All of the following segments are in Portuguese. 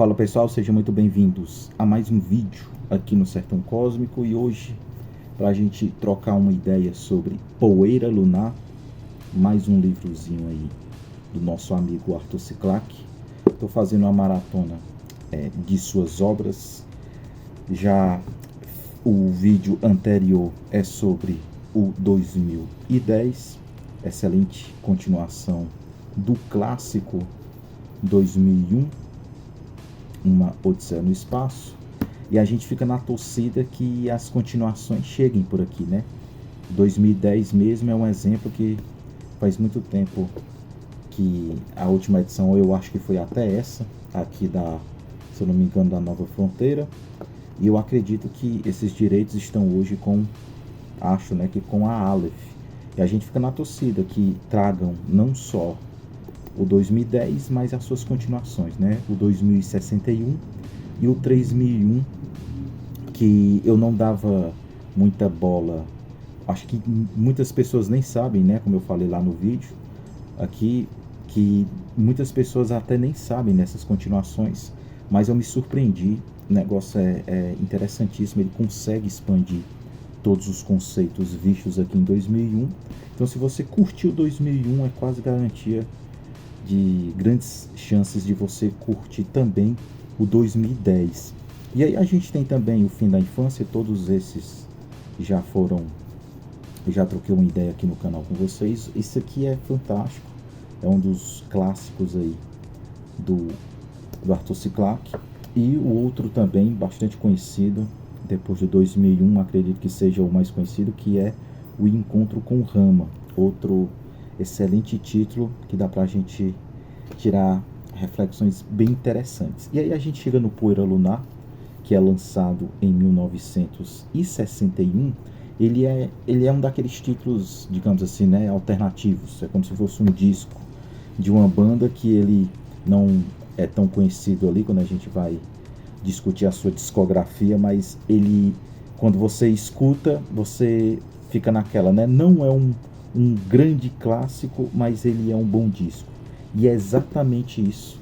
Fala pessoal, sejam muito bem-vindos a mais um vídeo aqui no Sertão Cósmico. E hoje, para a gente trocar uma ideia sobre Poeira Lunar, mais um livrozinho aí do nosso amigo Arthur C. Clarke. Estou fazendo uma maratona de suas obras. Já o vídeo anterior é sobre o 2010, excelente continuação do clássico 2001, Uma Odisseia no Espaço, e a gente fica na torcida que as continuações cheguem por aqui, né? 2010 mesmo é um exemplo que faz muito tempo que a última edição, eu acho que foi até essa, aqui da, se eu não me engano, da Nova Fronteira, e eu acredito que esses direitos estão hoje com, acho, né, que com a Aleph, e a gente fica na torcida que tragam não só o 2010, mas as suas continuações, né? O 2061 e o 3001, que eu não dava muita bola. Acho que muitas pessoas nem sabem, né? Como eu falei lá no vídeo aqui, que muitas pessoas até nem sabem nessas continuações, mas eu me surpreendi. O negócio é interessantíssimo, ele consegue expandir todos os conceitos vistos aqui em 2001. Então, se você curtiu 2001, é quase garantia de grandes chances de você curtir também o 2010. E aí a gente tem também o Fim da Infância, todos esses já troquei uma ideia aqui no canal com vocês. Esse aqui é fantástico, é um dos clássicos aí do Arthur C. Clarke. E o outro também, bastante conhecido, depois de 2001, acredito que seja o mais conhecido, que é O Encontro com Rama, outro excelente título que dá pra gente tirar reflexões bem interessantes. E aí a gente chega no Poeira Lunar, que é lançado em 1961. Ele é um daqueles títulos, digamos assim, né, alternativos. É como se fosse um disco de uma banda que ele não é tão conhecido ali quando a gente vai discutir a sua discografia, mas ele, quando você escuta, você fica naquela, né? Não é um grande clássico, mas ele é um bom disco. E é exatamente isso.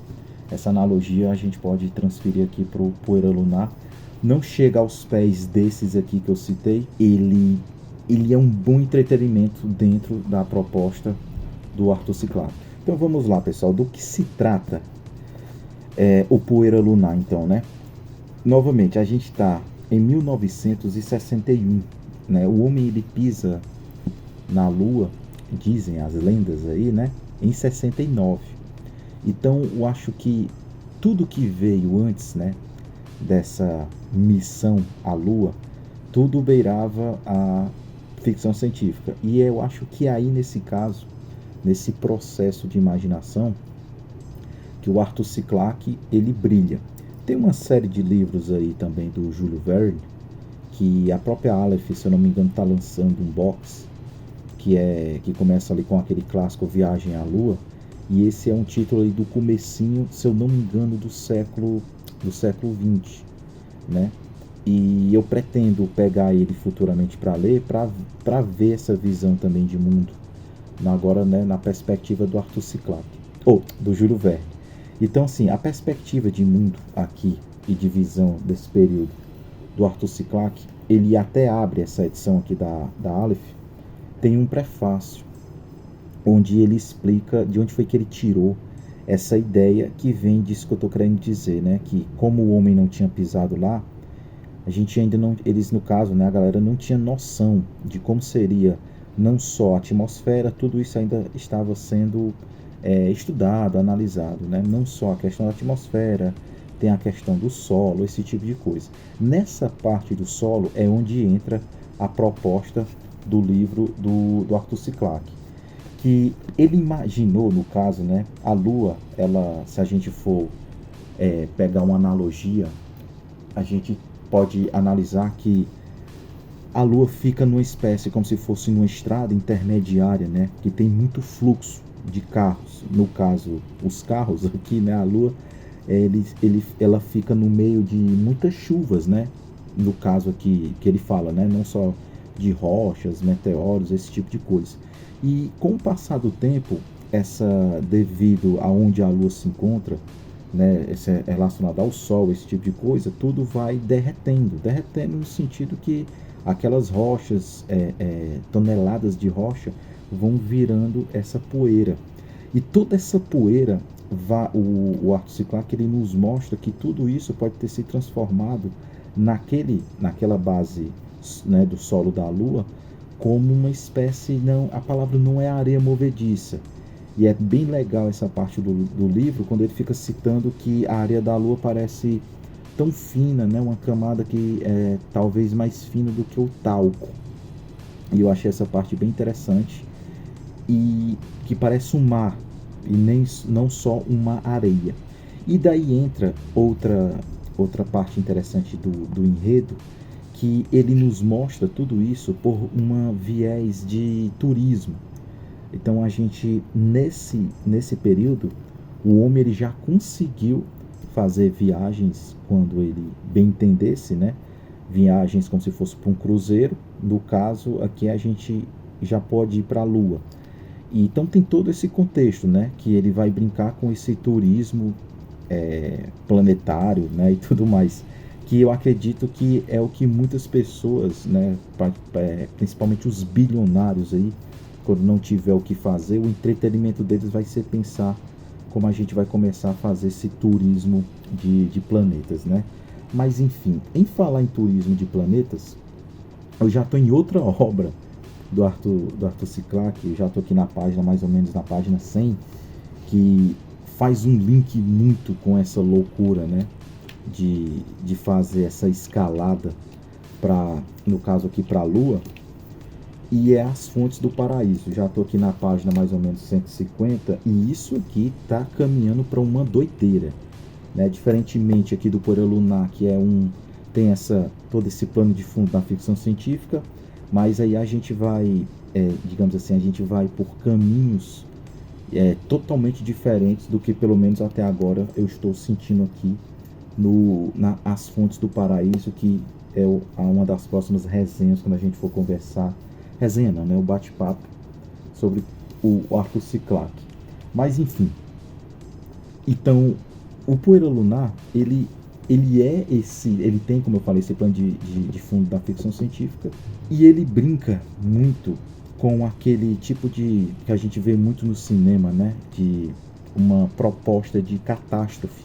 Essa analogia a gente pode transferir aqui para o Poeira Lunar. Não chega aos pés desses aqui que eu citei. Ele é um bom entretenimento dentro da proposta do Arthur C. Clarke. Então vamos lá, pessoal. Do que se trata o Poeira Lunar, então, né? Novamente, a gente está em 1961, né? O homem, ele pisa na Lua, dizem as lendas aí, né? Em 69. Então, eu acho que tudo que veio antes, né, dessa missão à Lua, tudo beirava a ficção científica. E eu acho que aí, nesse caso, nesse processo de imaginação, que o Arthur C. Clarke, ele brilha. Tem uma série de livros aí também do Júlio Verne, que a própria Aleph, se eu não me engano, está lançando um box, que começa ali com aquele clássico Viagem à Lua, e esse é um título aí do comecinho, se eu não me engano, do século XX, né? E eu pretendo pegar ele futuramente para ler, para ver essa visão também de mundo, agora, né, na perspectiva do Arthur C. Clarke, ou do Júlio Verne. Então, assim, a perspectiva de mundo aqui e de visão desse período do Arthur C. Clarke, ele até abre essa edição aqui da Aleph, tem um prefácio onde ele explica de onde foi que ele tirou essa ideia que vem disso que eu estou querendo dizer, né? Que como o homem não tinha pisado lá, a gente ainda não, eles no caso, né, a galera não tinha noção de como seria não só a atmosfera, tudo isso ainda estava sendo estudado, analisado, né? Não só a questão da atmosfera, tem a questão do solo, esse tipo de coisa. Nessa parte do solo é onde entra a proposta do livro do Arthur C. Clarke, que ele imaginou, no caso, né, a Lua, ela, se a gente for pegar uma analogia, a gente pode analisar que a Lua fica numa espécie, como se fosse numa estrada intermediária, né, que tem muito fluxo de carros. No caso, os carros aqui, né, a Lua, ela fica no meio de muitas chuvas, né, no caso aqui que ele fala, né, não só de rochas, meteoros, esse tipo de coisa. E com o passar do tempo, devido a onde a Lua se encontra, né, esse é relacionado ao Sol, esse tipo de coisa, tudo vai derretendo no sentido que aquelas rochas, toneladas de rocha, vão virando essa poeira. E toda essa poeira, o Arthur C. Clarke ele nos mostra que tudo isso pode ter se transformado naquela base, né, do solo da Lua, como uma espécie, não, a palavra não é areia movediça. E é bem legal essa parte do livro, quando ele fica citando que a areia da Lua parece tão fina, né, uma camada que é talvez mais fina do que o talco. E eu achei essa parte bem interessante, e que parece um mar, e nem, não só uma areia. E daí entra outra parte interessante do enredo, que ele nos mostra tudo isso por uma viés de turismo. Então a gente, nesse período, o homem ele já conseguiu fazer viagens quando ele bem entendesse, né? Viagens como se fosse para um cruzeiro. No caso, aqui a gente já pode ir para a Lua. E, então tem todo esse contexto, né? Que ele vai brincar com esse turismo planetário, né? E tudo mais. Que eu acredito que é o que muitas pessoas, né? Principalmente os bilionários aí, quando não tiver o que fazer, o entretenimento deles vai ser pensar como a gente vai começar a fazer esse turismo de planetas, né? Mas enfim, em falar em turismo de planetas, eu já estou em outra obra do Arthur C. Clarke, já estou aqui na página, mais ou menos na página 100, que faz um link muito com essa loucura, né? De fazer essa escalada no caso aqui, para a Lua, e é As Fontes do Paraíso. Já estou aqui na página mais ou menos 150, e isso aqui está caminhando para uma doideira, né? Diferentemente aqui do Poeira Lunar, que tem todo esse plano de fundo na ficção científica, mas aí a gente vai, digamos assim, a gente vai por caminhos totalmente diferentes do que pelo menos até agora eu estou sentindo aqui As Fontes do Paraíso, que é uma das próximas resenhas quando a gente for conversar. Resenha não, né? O bate-papo sobre o Arthur C. Clarke. Mas enfim. Então, o Poeira Lunar, ele tem, como eu falei, esse plano de fundo da ficção científica, e ele brinca muito com aquele tipo que a gente vê muito no cinema, né? De uma proposta de catástrofe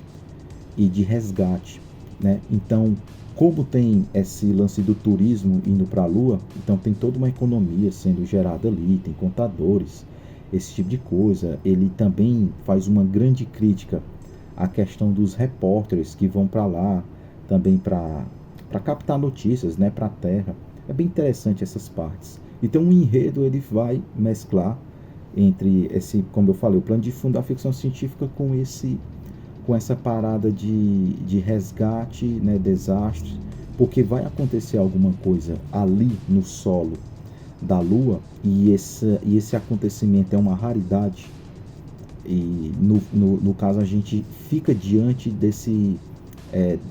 e de resgate, né? Então, como tem esse lance do turismo indo para a Lua, então tem toda uma economia sendo gerada ali, tem contadores, esse tipo de coisa. Ele também faz uma grande crítica à questão dos repórteres que vão para lá, também para captar notícias, né, para a Terra. É bem interessante essas partes. Então o enredo ele vai mesclar entre como eu falei, o plano de fundo da ficção científica com essa parada de resgate, né, desastre, porque vai acontecer alguma coisa ali no solo da Lua, e esse acontecimento é uma raridade, e no caso a gente fica diante desse,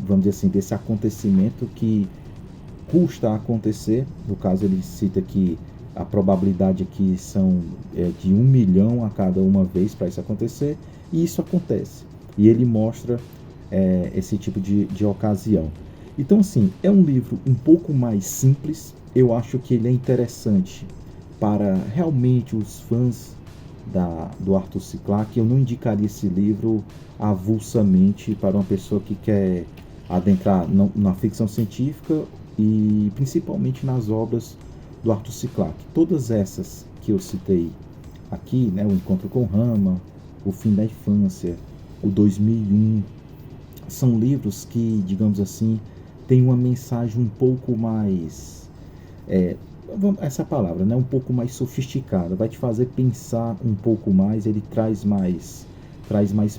vamos dizer assim, desse acontecimento que custa a acontecer. No caso ele cita que a probabilidade aqui são de 1 milhão a cada uma vez para isso acontecer, e isso acontece. E ele mostra esse tipo de ocasião. Então, assim, é um livro um pouco mais simples. Eu acho que ele é interessante para realmente os fãs do Arthur C. Clarke. Eu não indicaria esse livro avulsamente para uma pessoa que quer adentrar na ficção científica, e principalmente nas obras do Arthur C. Clarke. Todas essas que eu citei aqui, né, O Encontro com Rama, O Fim da Infância, o 2001, são livros que, digamos assim, têm uma mensagem um pouco mais, essa palavra, né, um pouco mais sofisticada, vai te fazer pensar um pouco mais, ele traz mais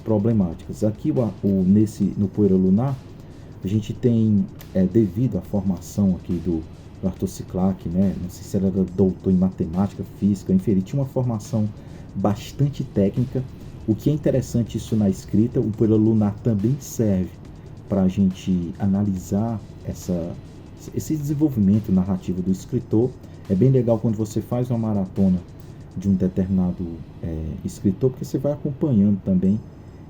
problemáticas. Aqui no Poeira Lunar, a gente tem, devido à formação aqui do Arthur C. Clarke, né, não sei se ele era doutor em matemática, física, enfim, ele tinha uma formação bastante técnica. O que é interessante isso na escrita, o Poeira Lunar também serve para a gente analisar esse desenvolvimento narrativo do escritor. É bem legal quando você faz uma maratona de um determinado escritor, porque você vai acompanhando também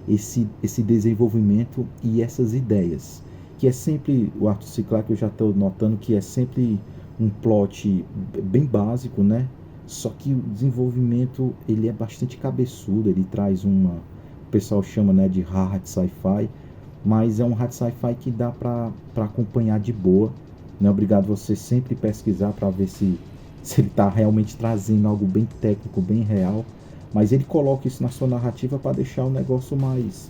esse desenvolvimento e essas ideias. Que é sempre, o Arthur C. Clarke, eu já estou notando que é sempre um plot bem básico, né? Só que o desenvolvimento, ele é bastante cabeçudo, ele traz o pessoal chama, né, de hard sci-fi, mas é um hard sci-fi que dá para acompanhar de boa. Não é obrigado você sempre pesquisar para ver se ele está realmente trazendo algo bem técnico, bem real, mas ele coloca isso na sua narrativa para deixar o negócio mais,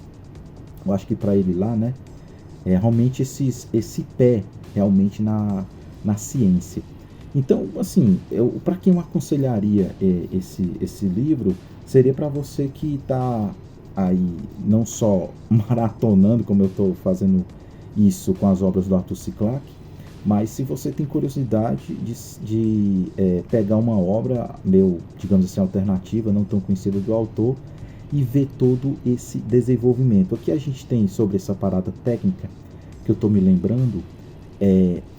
eu acho que para ele lá, né, realmente esse pé realmente na ciência. Então, assim, para quem eu aconselharia esse livro, seria para você que está aí não só maratonando, como eu estou fazendo isso com as obras do Arthur C. Clarke, mas se você tem curiosidade de pegar uma obra, digamos assim, alternativa, não tão conhecida do autor, e ver todo esse desenvolvimento. O que a gente tem sobre essa parada técnica, que eu estou me lembrando,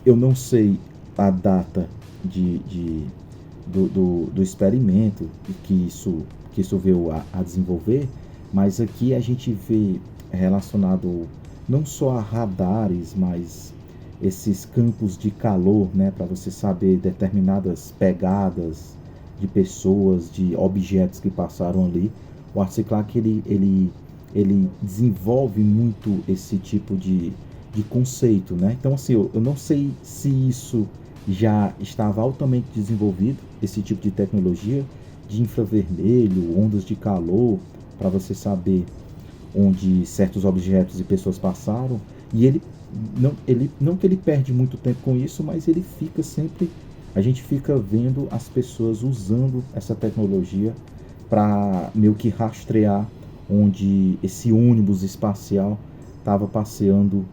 eu não sei a data do experimento que isso veio a desenvolver, mas aqui a gente vê relacionado não só a radares, mas esses campos de calor, né, para você saber determinadas pegadas de pessoas, de objetos que passaram ali. O Arthur C. Clarke ele desenvolve muito esse tipo de conceito, né? Então, assim, eu não sei se isso já estava altamente desenvolvido, esse tipo de tecnologia de infravermelho, ondas de calor, para você saber onde certos objetos e pessoas passaram. E ele não que ele perde muito tempo com isso, mas ele fica sempre, a gente fica vendo as pessoas usando essa tecnologia para meio que rastrear onde esse ônibus espacial estava passeando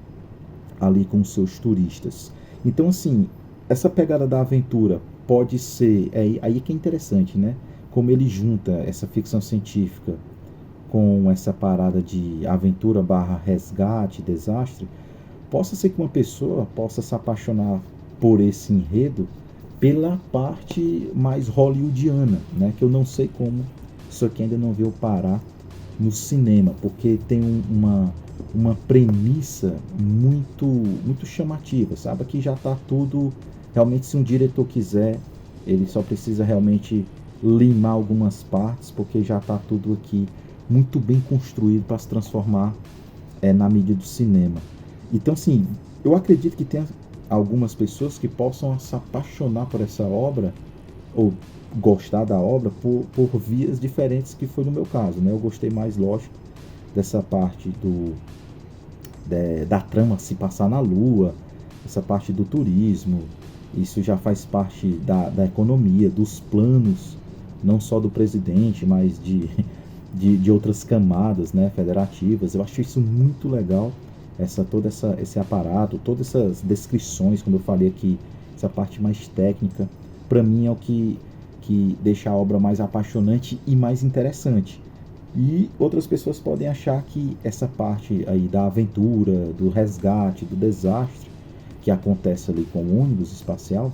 ali com os seus turistas. Então, assim, essa pegada da aventura pode ser, aí que é interessante, né? Como ele junta essa ficção científica com essa parada de aventura barra resgate, desastre, possa ser que uma pessoa possa se apaixonar por esse enredo pela parte mais hollywoodiana, né? Que eu não sei como isso aqui ainda não veio parar no cinema, porque tem uma premissa muito chamativa, sabe? Aqui já está tudo, realmente, se um diretor quiser, ele só precisa realmente limar algumas partes, porque já está tudo aqui muito bem construído para se transformar na mídia do cinema. Então, assim, eu acredito que tem algumas pessoas que possam se apaixonar por essa obra, ou gostar da obra, por vias diferentes, que foi no meu caso, né? Eu gostei mais, lógico, dessa parte da trama se passar na Lua, essa parte do turismo. Isso já faz parte da economia, dos planos, não só do presidente, mas de outras camadas, né, federativas. Eu acho isso muito legal, esse aparato, todas essas descrições, como eu falei aqui, essa parte mais técnica, para mim é o que deixa a obra mais apaixonante e mais interessante. E outras pessoas podem achar que essa parte aí da aventura, do resgate, do desastre que acontece ali com o ônibus espacial,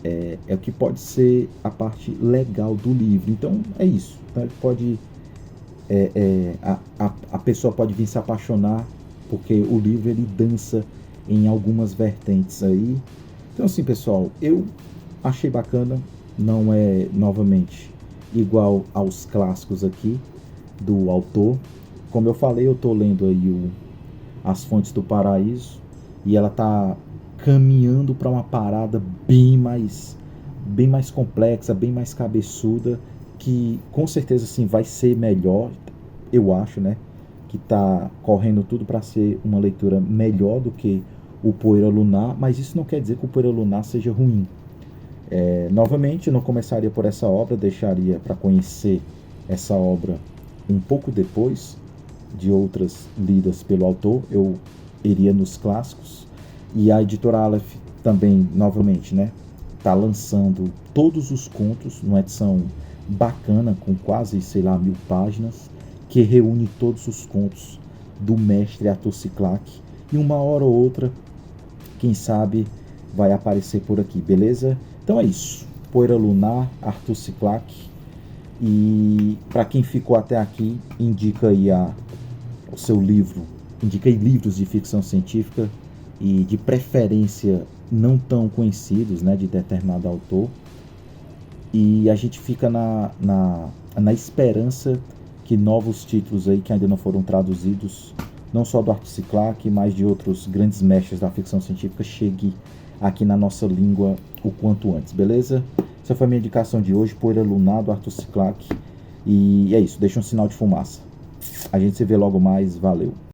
é o que pode ser a parte legal do livro. Então é isso. Então, pode, a pessoa pode vir se apaixonar, porque o livro ele dança em algumas vertentes aí. Então, assim, pessoal, eu achei bacana. Não é, novamente, igual aos clássicos aqui do autor. Como eu falei, eu estou lendo aí As Fontes do Paraíso, e ela está caminhando para uma parada bem mais complexa, bem mais cabeçuda, que com certeza, assim, vai ser melhor, eu acho, né? Que está correndo tudo para ser uma leitura melhor do que o Poeira Lunar, mas isso não quer dizer que o Poeira Lunar seja ruim. Novamente, eu não começaria por essa obra, deixaria para conhecer essa obra um pouco depois de outras lidas pelo autor. Eu iria nos clássicos. E a editora Aleph também, novamente, né, está lançando todos os contos numa edição bacana, com quase, sei lá, 1000 páginas, que reúne todos os contos do mestre Arthur C. Clarke. E uma hora ou outra, quem sabe, vai aparecer por aqui, beleza? Então é isso. Poeira Lunar, Arthur C. Clarke. E para quem ficou até aqui, indica aí o seu livro. Indique aí livros de ficção científica e de preferência não tão conhecidos, né, de determinado autor. E a gente fica na esperança que novos títulos aí que ainda não foram traduzidos, não só do Arthur C. Clarke, mas de outros grandes mestres da ficção científica, chegue aqui na nossa língua o quanto antes, beleza? Essa foi a minha indicação de hoje, Poeira Lunar, do Arthur C. Clarke. E é isso, deixa um sinal de fumaça. A gente se vê logo mais, valeu!